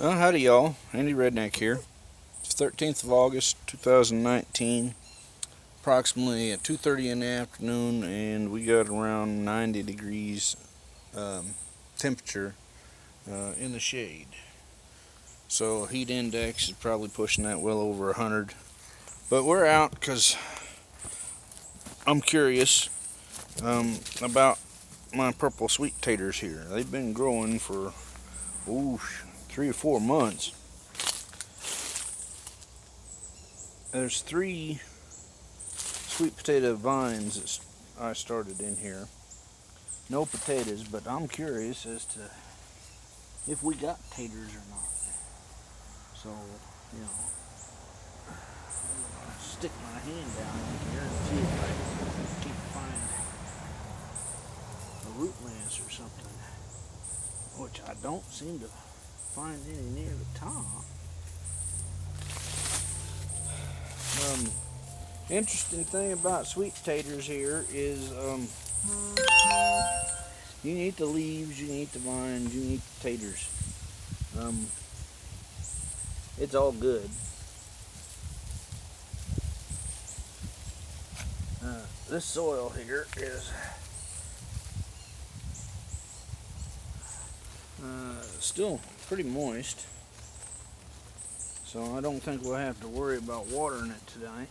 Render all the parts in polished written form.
Well, howdy y'all. Andy Redneck here. It's 13th of August 2019, approximately at 2:30 in the afternoon, and we got around 90 degrees temperature in the shade. So heat index is probably pushing that well over 100. But we're out because I'm curious about my purple sweet taters here. They've been growing for 3 or 4 months. There's 3 sweet potato vines that I started in here. No potatoes, but I'm curious as to if we got taters or not. So, I'm gonna stick my hand down in here and see if I can find a root mass or something, which I don't seem to find any near the top. Interesting thing about sweet taters here is you can eat the leaves, you can eat the vines, you can eat the taters. It's all good. This soil here is still pretty moist, so I don't think we'll have to worry about watering it tonight.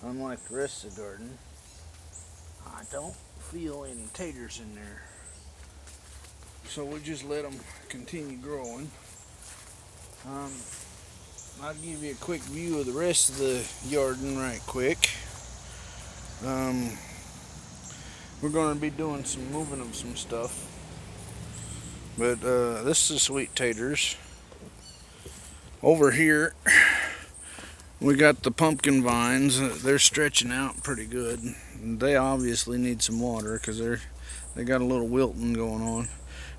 Unlike the rest of the garden, I don't feel any taters in there, so we just let them continue growing. I'll give you a quick view of the rest of the Yarden right quick. We're going to be doing some moving of some stuff, but this is sweet taters. Over here we got the pumpkin vines. They're stretching out pretty good. They obviously need some water because they got a little wilting going on.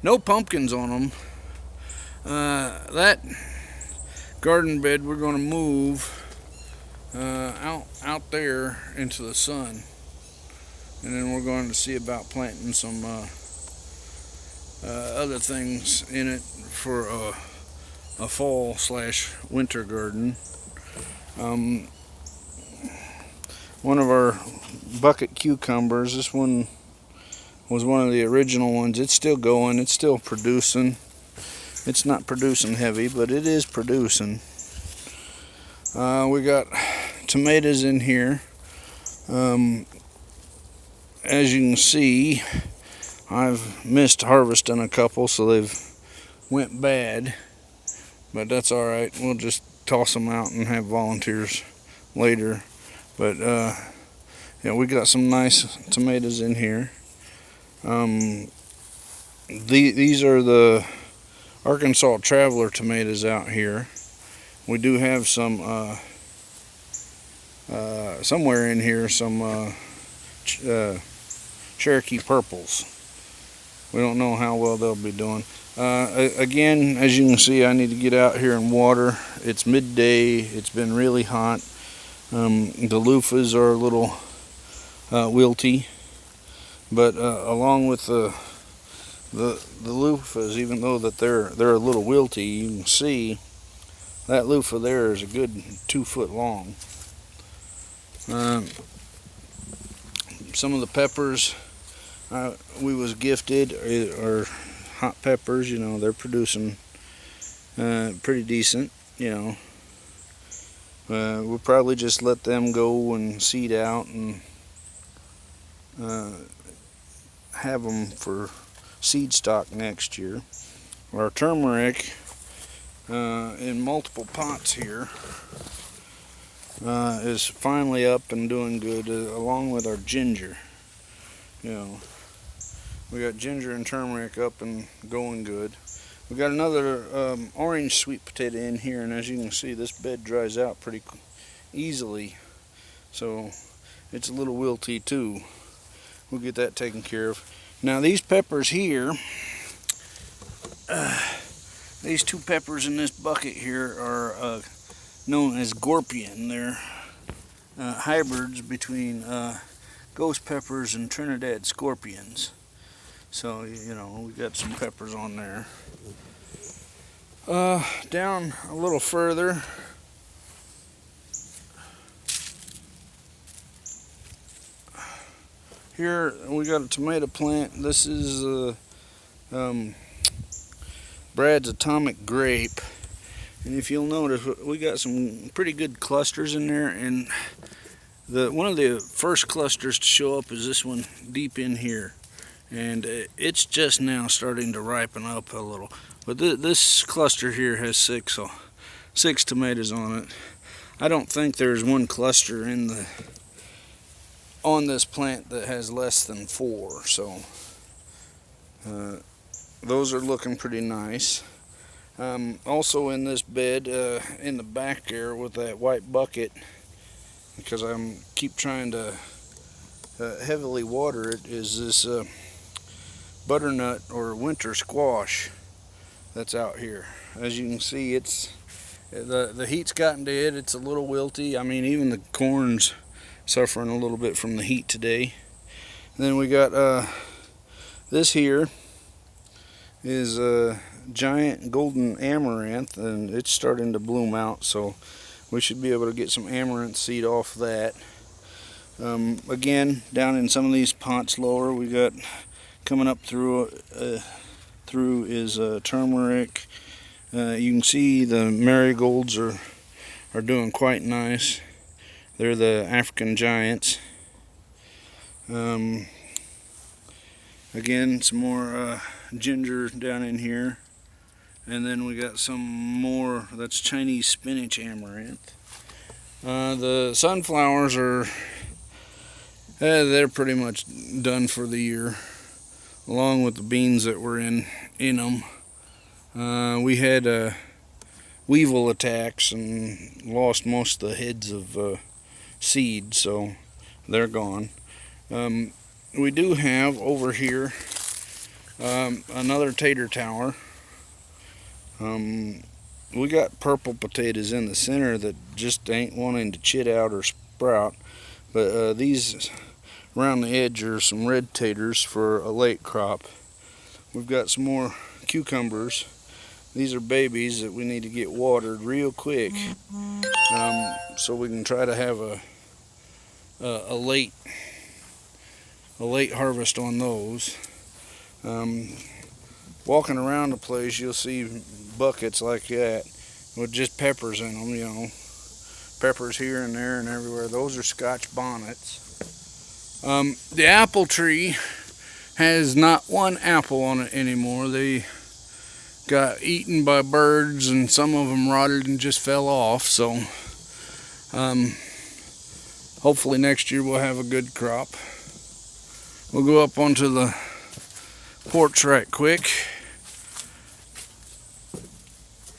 No pumpkins on them. That garden bed we're going to move out there into the sun, and then we're going to see about planting some other things in it for a fall/winter garden. One of our bucket cucumbers, this one was one of the original ones. It's still going, it's still producing. It's not producing heavy, but it is producing. We got tomatoes in here. As you can see, I've missed harvesting a couple, so they've went bad, but that's all right. We'll just toss them out and have volunteers later. But we got some nice tomatoes in here. These are the Arkansas Traveler tomatoes out here. We do have some somewhere in here some Cherokee Purples. We don't know how well they'll be doing. Again, as you can see, I need to get out here and water. It's midday. It's been really hot. The loofahs are a little wilty, but along with the loofahs, even though that they're a little wilty, you can see that loofah there is a good 2 foot long. Some of the peppers we was gifted are hot peppers. They're producing pretty decent. We'll probably just let them go and seed out and have them for seed stock next year. Our turmeric in multiple pots here is finally up and doing good, along with our ginger. We got ginger and turmeric up and going good. We got another orange sweet potato in here, and as you can see, this bed dries out pretty easily, so it's a little wilty too. We'll get that taken care of. Now these peppers here, these 2 peppers in this bucket here are known as Gorpian. They're hybrids between ghost peppers and Trinidad scorpions. So we got some peppers on there. Down a little further, here we got a tomato plant. This is Brad's Atomic Grape, and if you'll notice, we got some pretty good clusters in there, and one of the first clusters to show up is this one deep in here, and it's just now starting to ripen up a little. But this cluster here has six tomatoes on it. I don't think there's one cluster on this plant that has less than 4, so those are looking pretty nice. Also in this bed, in the back there with that white bucket, because I'm keep trying to heavily water it, is this butternut or winter squash that's out here. As you can see, it's the heat's gotten to it. It's a little wilty. I mean, even the corn's suffering a little bit from the heat today. And then we got this here is a giant golden amaranth, and it's starting to bloom out, so we should be able to get some amaranth seed off that. Again, down in some of these pots lower, we got coming up through is turmeric. You can see the marigolds are doing quite nice. They're the African giants. Again, some more ginger down in here, and then we got some more. That's Chinese spinach amaranth. The sunflowers are they're pretty much done for the year, along with the beans that were in them. We had weevil attacks and lost most of the heads of seed, so they're gone. We do have over here another tater tower. We got purple potatoes in the center that just ain't wanting to chit out or sprout, but these around the edge are some red taters for a late crop. We've got some more cucumbers. These are babies that we need to get watered real quick, so we can try to have a late harvest on those. Walking around the place, you'll see buckets like that with just peppers in them, you know, peppers here and there and everywhere. Those are Scotch bonnets. The apple tree has not one apple on it anymore. They got eaten by birds, and some of them rotted and just fell off, so hopefully next year we'll have a good crop. We'll go up onto the porch right quick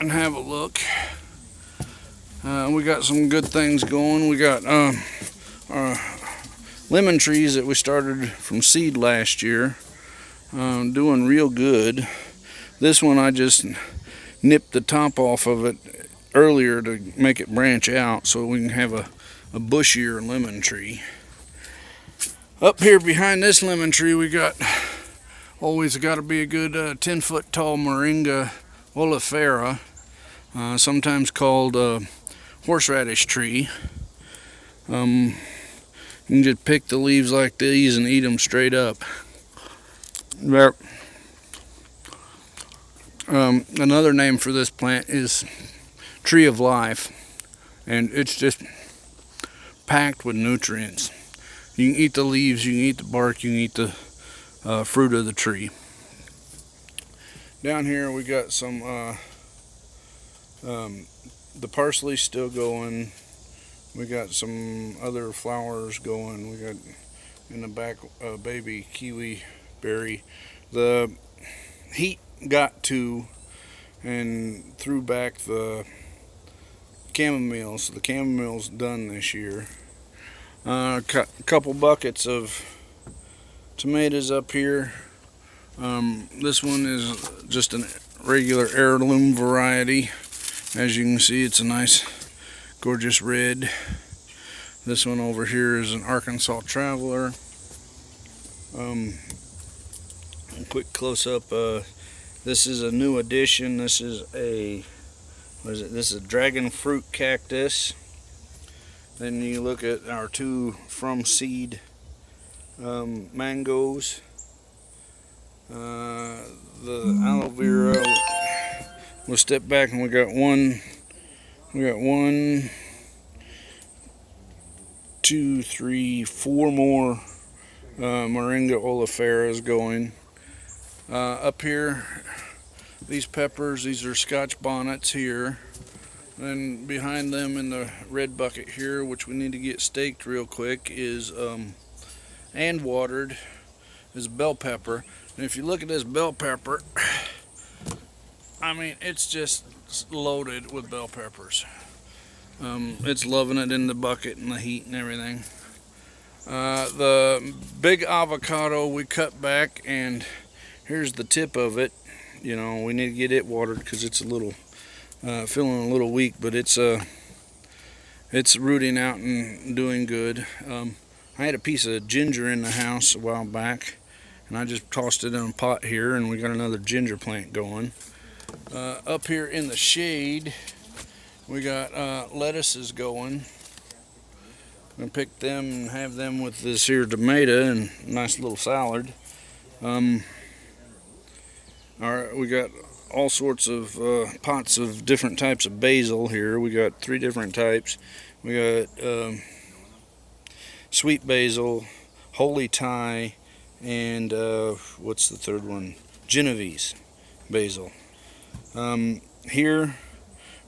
and have a look. We got some good things going. We got lemon trees that we started from seed last year, doing real good. This one I just nipped the top off of it earlier to make it branch out so we can have a bushier lemon tree. Up here behind this lemon tree, we got always got to be a good 10-foot tall Moringa Oleifera, sometimes called horseradish tree. You can just pick the leaves like these and eat them straight up. There. Another name for this plant is Tree of Life, and it's just packed with nutrients. You can eat the leaves, you can eat the bark, you can eat the fruit of the tree. Down here we got some the parsley still going. We got some other flowers going. We got in the back baby kiwi berry. The heat got to and threw back the chamomile, so the chamomile's done this year. A couple buckets of tomatoes up here. This one is just a regular heirloom variety. As you can see, it's a nice gorgeous red. This one over here is an Arkansas Traveler. Quick close up. This is a new addition. This is a, what is it? This is a dragon fruit cactus. Then you look at our two from seed mangoes. The aloe vera. We'll step back and we got one, two, three, four more Moringa Oleifera going. Up here, these peppers, these are Scotch bonnets here. Then behind them in the red bucket here, which we need to get staked real quick, is and watered, is bell pepper. And if you look at this bell pepper, I mean, it's just loaded with bell peppers. It's loving it in the bucket and the heat and everything. The big avocado we cut back, and here's the tip of it. You know, we need to get it watered because it's a little feeling a little weak, but it's rooting out and doing good. I had a piece of ginger in the house a while back, and I just tossed it in a pot here, and we got another ginger plant going. Up here in the shade, we got lettuces going. I'm gonna pick them and have them with this here tomato and nice little salad. Alright, we got all sorts of pots of different types of basil here. We got 3 different types. We got sweet basil, holy Thai, and what's the third one? Genovese basil. Here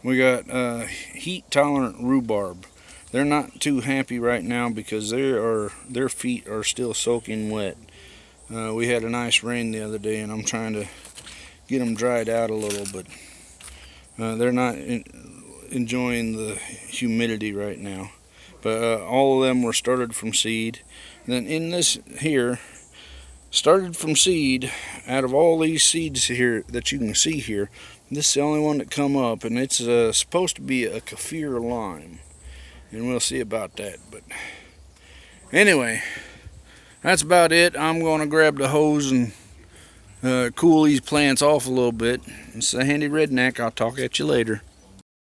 we got heat tolerant rhubarb. They're not too happy right now because their feet are still soaking wet. We had a nice rain the other day, and I'm trying to get them dried out a little, but they're not enjoying the humidity right now. But all of them were started from seed. And then in this here, started from seed, out of all these seeds here that you can see here, this is the only one that come up, and it's supposed to be a kaffir lime, and we'll see about that. But anyway, that's about it. I'm going to grab the hose and cool these plants off a little bit. It's a handy redneck. I'll talk at you later.